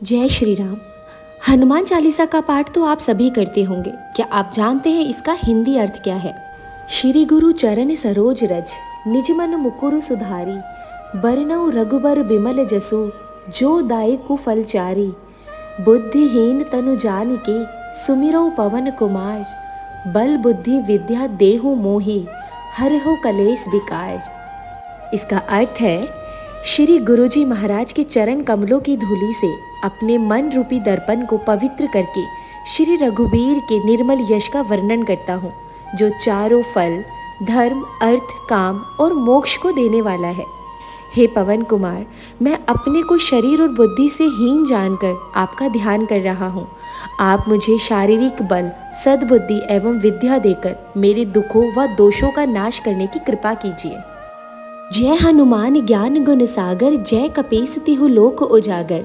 जय श्री राम। हनुमान चालीसा का पाठ तो आप सभी करते होंगे। क्या आप जानते हैं इसका हिंदी अर्थ क्या है? श्री गुरु चरण सरोज रज, निज मन मुकुरु सुधारी, बरनउँ रघुबर बिमल जसु, जो दायकु फलचारी। बुद्धिहीन तनु जानिके, सुमिरौ पवन कुमार, बल बुद्धि विद्या देहु मोहि, हरहु कलेश विकार। इसका अर्थ है, श्री गुरुजी महाराज के चरण कमलों की धूलि से अपने मन रूपी दर्पण को पवित्र करके श्री रघुवीर के निर्मल यश का वर्णन करता हूँ, जो चारों फल, धर्म, अर्थ, काम और मोक्ष को देने वाला है। हे पवन कुमार, मैं अपने को शरीर और बुद्धि से हीन जानकर आपका ध्यान कर रहा हूँ। आप मुझे शारीरिक बल, सद्बुद्धि एवं विद्या देकर मेरे दुखों व दोषों का नाश करने की कृपा कीजिए। जय हनुमान ज्ञान गुण सागर, जय कपीस तिहु लोक उजागर।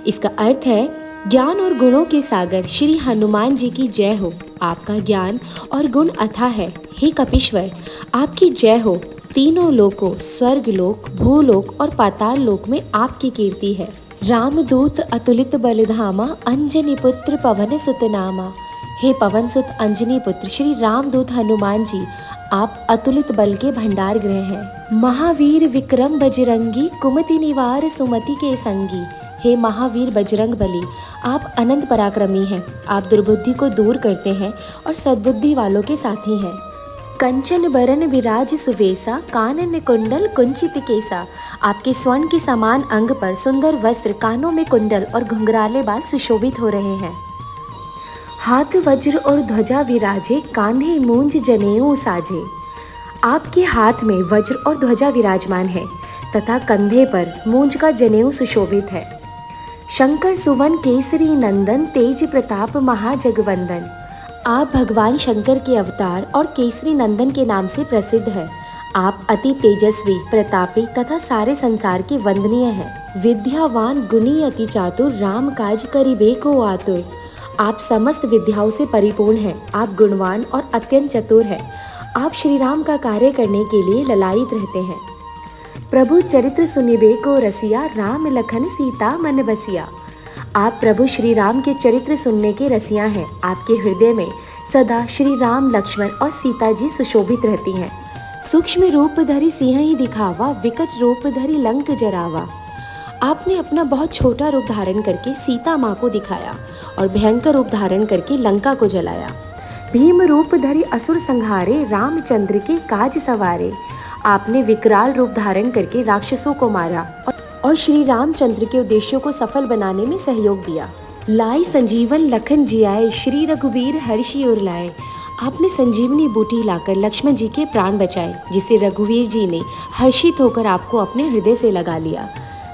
इसका अर्थ है, ज्ञान और गुणों के सागर श्री हनुमान जी की जय हो। आपका ज्ञान और गुण अथाह है। हे कपीश्वर, आपकी जय हो। तीनों लोकों, स्वर्ग लोक, भूलोक और पाताल लोक में आपकी कीर्ति है। रामदूत अतुलित बलधामा, अंजनी पुत्र पवन सुत नामा। हे पवन सुत अंजनी पुत्र श्री रामदूत हनुमान जी, आप अतुलित बल के भंडार गृह हैं। महावीर विक्रम बजरंगी, कुमति निवार सुमति के संगी। हे महावीर बजरंग बली, आप अनंत पराक्रमी हैं। आप दुर्बुद्धि को दूर करते हैं और सद्बुद्धि वालों के साथी हैं। कंचन बरन विराज सुवेसा, कानन कुंडल कुंचित केसा। आपके स्वर्ण के समान अंग पर सुंदर वस्त्र, कानों में कुंडल और घुंघराले बाल सुशोभित हो रहे हैं। हाथ वज्र और ध्वजा विराजे, कान्हे मूंज जनेऊ साजे। आपके हाथ में वज्र और ध्वजा विराजमान है तथा कंधे पर मूंज का जनेऊ सुशोभित है। शंकर सुवन केसरी नंदन, तेज प्रताप महाजगवंदन। आप भगवान शंकर के अवतार और केसरी नंदन के नाम से प्रसिद्ध है। आप अति तेजस्वी, प्रतापी तथा सारे संसार के वंदनीय हैं। विद्यावान गुणी अति चातुर, राम काज करिबे को आतुर। आप समस्त विद्याओं से परिपूर्ण हैं। आप गुणवान और अत्यंत चतुर हैं। आप श्री राम का कार्य करने के लिए ललायित रहते हैं। प्रभु चरित्र सुनिबे को रसिया, राम लखन सीता मन बसिया। आप प्रभु श्री राम के चरित्र सुनने के रसिया हैं। आपके हृदय में सदा श्री राम, लक्ष्मण और सीता जी सुशोभित रहती हैं। सूक्ष्म रूप धरि सिंह ही दिखावा, विकट रूप धरि लंक जरावा। आपने अपना बहुत छोटा रूप धारण करके सीता माँ को दिखाया और भयंकर रूप धारण करके लंका को जलाया। भीम रूप धरि असुर संहारे, रामचंद्र के काज सवारे। आपने विकराल रूप धारण करके राक्षसों को मारा और श्री रामचंद्र के उद्देश्यों को सफल बनाने में सहयोग दिया। लाई संजीवन लखन जियाए, श्री रघुवीर हर्षि उर लाए। आपने संजीवनी बूटी लाकर लक्ष्मण जी के प्राण बचाए, जिसे रघुवीर जी ने हर्षित होकर आपको अपने हृदय से लगा लिया।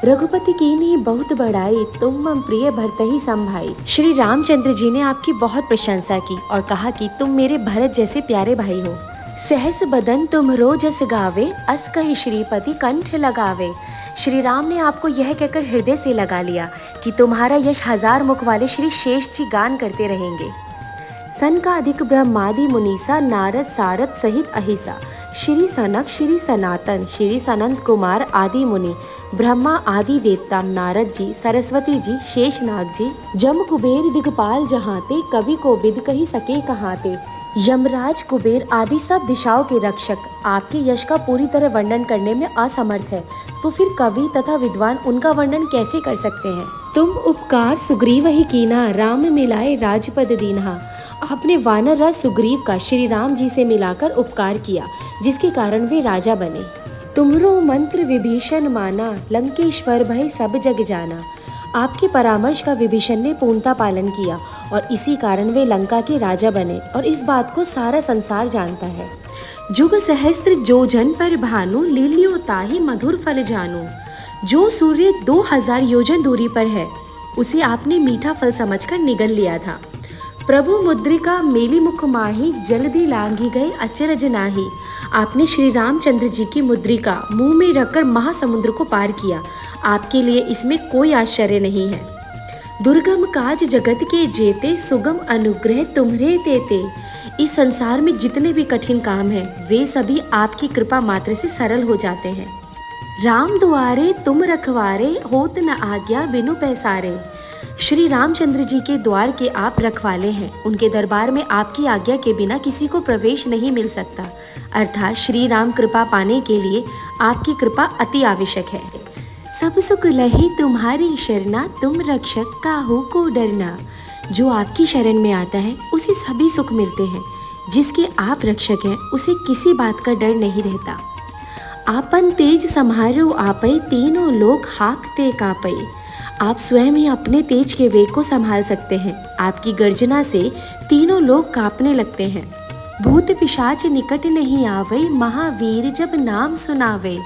रघुपति कीन्ही बहुत बढ़ाई, तुम मम प्रिय भरतहि समभाई। श्री रामचंद्र जी ने आपकी बहुत प्रशंसा की और कहा कि तुम मेरे भरत जैसे प्यारे भाई हो। सहस बदन तुम्हरो जस गावे, अस कहि श्रीपति कंठ लगावे। श्री राम ने आपको यह कहकर हृदय से लगा लिया कि तुम्हारा यश हजार मुख वाले श्री शेष जी गान करते रहेंगे। सनकादिक ब्रह्मादि मुनीसा, नारद सारद सहित अहिसा। श्री सनक, श्री सनातन, श्री सनंत कुमार आदि मुनि, ब्रह्मा आदि देवता, नारद जी, सरस्वती जी, शेषनाग जी, जम कुबेर दिगपाल जहाते, कवि को विद कही सके कहाते। यमराज, कुबेर आदि सब दिशाओं के रक्षक आपके यश का पूरी तरह वर्णन करने में असमर्थ है, तो फिर कवि तथा विद्वान उनका वर्णन कैसे कर सकते हैं? तुम उपकार सुग्रीव ही कीना, राम मिलाए राजपद दीन्हा। आपने वानर राज सुग्रीव का श्री राम जी से मिलाकर उपकार किया, जिसके कारण वे राजा बने। तुम्हरो मंत्र विभीषण माना, लंकेश्वर भय सब जग जाना। आपके परामर्श का विभीषण ने पूर्णता पालन किया और इसी कारण वे लंका के राजा बने, और इस बात को सारा संसार जानता है। जुग सहस्त्र जो जन पर भानु, लील्यो ताहि मधुर फल जानू। जो सूर्य 2000 योजन दूरी पर है, उसे आपने मीठा फल समझकर निगल लिया था। प्रभु मुद्रिका मेली मुख माही, जल्दी लांघी गए अचरज नाही। आपने श्री रामचंद्र जी की मुद्रिका मुंह में रखकर महासमुद्र को पार किया। आपके लिए इसमें कोई आश्चर्य नहीं है। दुर्गम काज जगत के जेते, सुगम अनुग्रह तुम्हरे तेते। इस संसार में जितने भी कठिन काम हैं, वे सभी आपकी कृपा मात्र से सरल हो जाते हैं। राम दुआरे तुम रखवारे, होत न आज्ञा बिनु पैसारे। श्री रामचंद्र जी के द्वार के आप रखवाले हैं। उनके दरबार में आपकी आज्ञा के बिना किसी को प्रवेश नहीं मिल सकता। अर्थात श्री राम कृपा पाने के लिए आपकी कृपा अति आवश्यक है। सब सुख लही तुम्हारी शरणा, तुम रक्षक काहू को डरना। जो आपकी शरण में आता है उसे सभी सुख मिलते हैं। जिसके आप रक्षक हैं उसे किसी बात का डर नहीं रहता। आपन तेज सम्हारो आपै, तीनों लोग हाकते कापै। आप स्वयं ही अपने तेज के वेग को संभाल सकते हैं। आपकी गर्जना से तीनों लोग कांपने लगते हैं। भूत पिशाच निकट नहीं आवे, महावीर जब नाम सुनावे।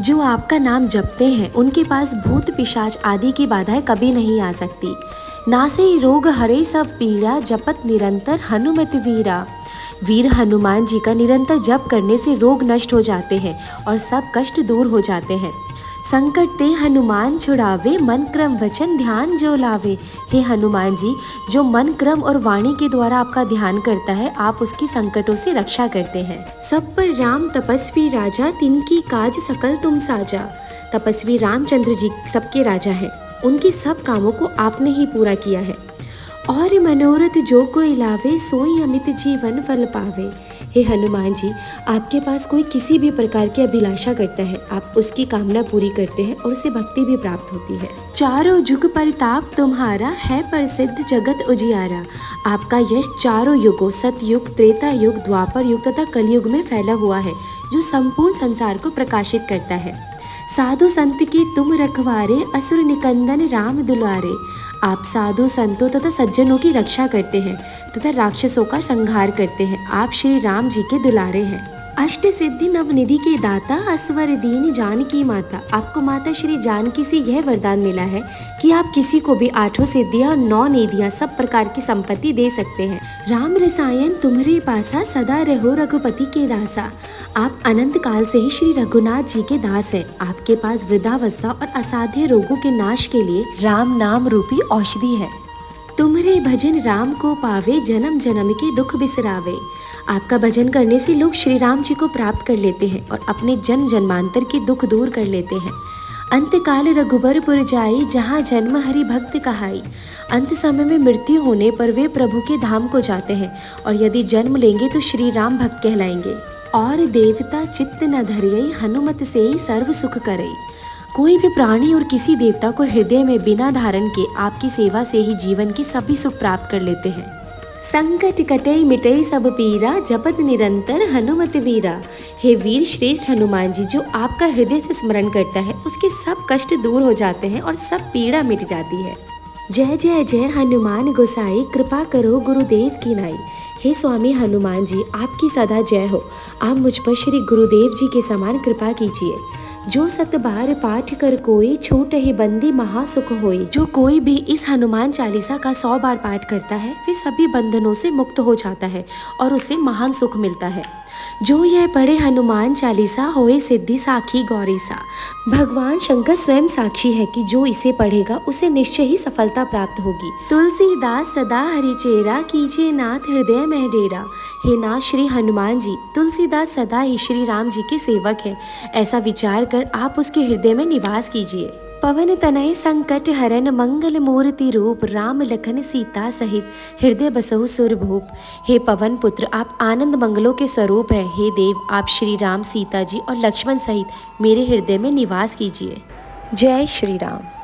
जो आपका नाम जपते हैं उनके पास भूत पिशाच आदि की बाधाएं कभी नहीं आ सकती। नासे रोग हरे सब पीड़ा, जपत निरंतर हनुमत वीरा। वीर हनुमान जी का निरंतर जप करने से रोग नष्ट हो जाते हैं और सब कष्ट दूर हो जाते हैं। संकट ते हनुमान छुड़ावे, मन क्रम वचन ध्यान जो लावे। हे हनुमान जी, जो मन क्रम और वाणी के द्वारा आपका ध्यान करता है, आप उसकी संकटों से रक्षा करते हैं। सब पर राम तपस्वी राजा, तिनकी काज सकल तुम साजा। तपस्वी रामचंद्र जी सबके राजा हैं। उनके सब कामों को आपने ही पूरा किया है। और मनोरथ जो कोई लावे, सोई अमित जीवन फल पावे। हे हनुमान जी, आपके पास कोई किसी भी प्रकार की अभिलाषा करता है, आप उसकी कामना पूरी करते हैं और उसे भक्ति भी प्राप्त होती है। चारों युग परताप तुम्हारा, है प्रसिद्ध जगत उजियारा। आपका यश चारों युगों सतयुग, त्रेता युग, द्वापर युग तथा कलयुग में फैला हुआ है, जो संपूर्ण संसार को प्रकाशित करता है। साधु संत के तुम रखवारे, असुर निकंदन राम दुलारे। आप साधु संतों तथा सज्जनों की रक्षा करते हैं तथा राक्षसों का संहार करते हैं। आप श्री राम जी के दुलारे हैं। अष्ट सिद्धि नवनिधि के दाता, असवर दीन जानकी माता। आपको माता श्री जानकी से यह वरदान मिला है कि आप किसी को भी 8 सिद्धियां और 9 निधियां सब प्रकार की संपत्ति दे सकते हैं। राम रसायन तुम्हारे पासा, सदा रहो रघुपति के दासा। आप अनंत काल से ही श्री रघुनाथ जी के दास हैं। आपके पास वृद्धावस्था और असाध्य रोगों के नाश के लिए राम नाम रूपी औषधि है। तुम्हारे भजन राम को पावे, जन्म जन्म के दुख बिसरावे। आपका भजन करने से लोग श्री राम जी को प्राप्त कर लेते हैं और अपने जन्म जन्मांतर के दुख दूर कर लेते हैं। अंतकाल रघुबरपुर जाई, जहाँ जन्म हरि भक्त कहाई। अंत समय में मृत्यु होने पर वे प्रभु के धाम को जाते हैं और यदि जन्म लेंगे तो श्री राम भक्त कहलाएंगे। और देवता चित्त न धरियई, हनुमत से ही सर्व सुख करई। कोई भी प्राणी और किसी देवता को हृदय में बिना धारण के आपकी सेवा से ही जीवन की सभी सुख प्राप्त कर लेते हैं। संकट कटई मिटई सब पीरा, जपत निरंतर हनुमत वीरा। हे वीर श्रेष्ठ हनुमान जी, जो आपका हृदय से स्मरण करता है उसके सब कष्ट दूर हो जाते हैं और सब पीड़ा मिट जाती है। जय जय जय हनुमान गोसाई, कृपा करो गुरुदेव की नाई। हे स्वामी हनुमान जी, आपकी सदा जय हो। आप मुझ पर श्री गुरुदेव जी के समान कृपा कीजिए। जो 7 बार पाठ कर कोई, छूट ही बंदी महासुख होई। जो कोई भी इस हनुमान चालीसा का 100 बार पाठ करता है वे सभी बंधनों से मुक्त हो जाता है और उसे महान सुख मिलता है। जो यह पढ़े हनुमान चालीसा, होए सिद्धि साखी गौरीसा। भगवान शंकर स्वयं साक्षी है कि जो इसे पढ़ेगा उसे निश्चय ही सफलता प्राप्त होगी। तुलसीदास सदा हरिचेरा, कीजिए नाथ हृदय में डेरा। हे नाथ श्री हनुमान जी, तुलसीदास सदा ही श्री राम जी के सेवक हैं। ऐसा विचार कर आप उसके हृदय में निवास कीजिए। पवन तनय संकट हरन, मंगल मूर्ति रूप। राम लखन सीता सहित, हृदय बसहु सुरभूप। हे पवन पुत्र, आप आनंद मंगलों के स्वरूप हैं। हे देव, आप श्री राम, सीता जी और लक्ष्मण सहित मेरे हृदय में निवास कीजिए। जय श्री राम।